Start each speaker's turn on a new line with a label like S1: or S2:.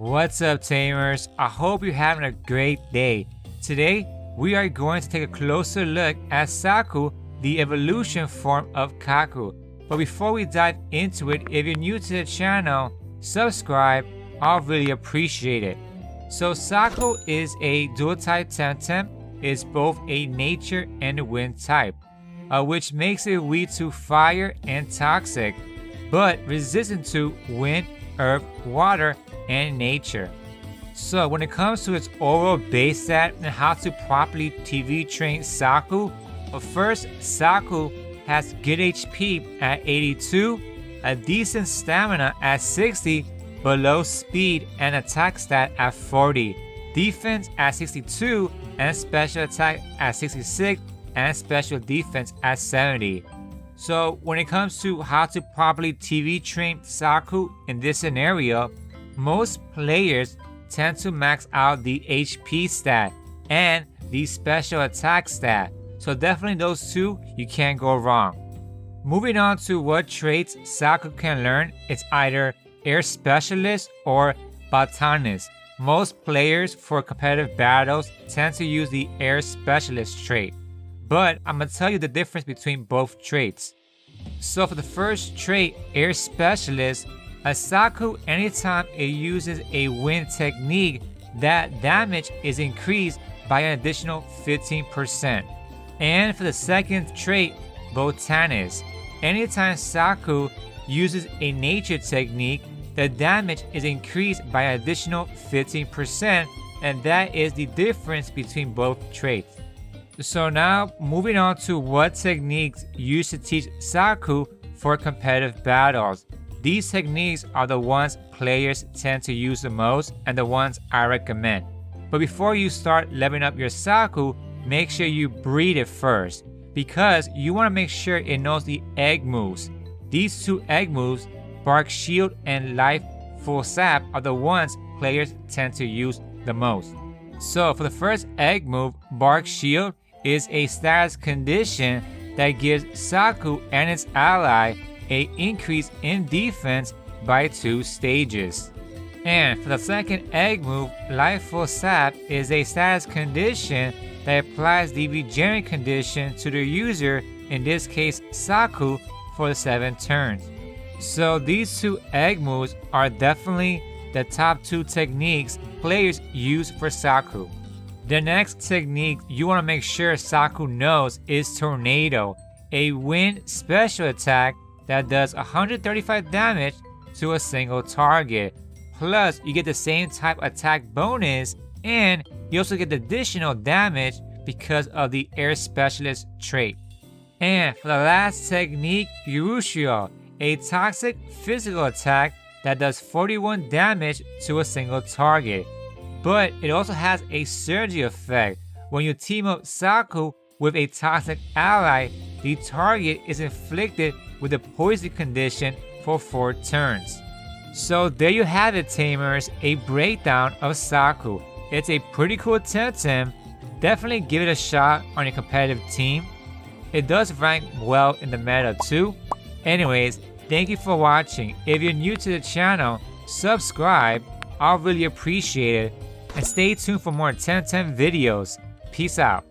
S1: What's up, Tamers? I hope you're having a great day. Today, we are going to take a closer look at Saku, the evolution form of Kaku. But before we dive into it, if you're new to the channel, subscribe. I'll really appreciate it. So Saku is a dual type Temtem. It's both a nature and a wind type, which makes it weak to fire and toxic, but resistant to wind, earth, water, and nature. So when it comes to its overall base stat and how to properly TV train Saku, first, Saku has good HP at 82, a decent stamina at 60, but low speed and attack stat at 40, defense at 62, and special attack at 66, and special defense at 70. So when it comes to how to properly TV train Saku in this scenario, most players tend to max out the HP stat and the special attack stat. So definitely those two, you can't go wrong. Moving on to what traits Saku can learn, it's either Air Specialist or Botanist. Most players for competitive battles tend to use the Air Specialist trait, but I'm gonna tell you the difference between both traits. So for the first trait, Air Specialist, a Saku, anytime it uses a wind technique, that damage is increased by an additional 15%. And for the second trait, Botanist, anytime Saku uses a nature technique, the damage is increased by an additional 15%, and that is the difference between both traits. So now, moving on to what techniques used to teach Saku for competitive battles. These techniques are the ones players tend to use the most and the ones I recommend. But before you start leveling up your Saku, make sure you breed it first, because you want to make sure it knows the egg moves. These two egg moves, Bark Shield and Life Full Sap, are the ones players tend to use the most. So for the first egg move, Bark Shield is a status condition that gives Saku and its ally an increase in defense by 2 stages. And for the second egg move, Life Full Sap is a status condition that applies the regenerate condition to the user, in this case Saku, for 7 turns. So these 2 egg moves are definitely the top 2 techniques players use for Saku. The next technique you want to make sure Saku knows is Tornado, a wind special attack that does 135 damage to a single target. Plus, you get the same type attack bonus, and you also get additional damage because of the Air Specialist trait. And for the last technique, Urushio, a toxic physical attack that does 41 damage to a single target. But it also has a surgery effect. When you team up Saku with a toxic ally, the target is inflicted with a poison condition for 4 turns. So there you have it, Tamers, a breakdown of Saku. It's a pretty cool Temtem. Definitely give it a shot on your competitive team. It does rank well in the meta too. Anyways, thank you for watching. If you're new to the channel, subscribe. I'll really appreciate it. And stay tuned for more Temtem videos. Peace out.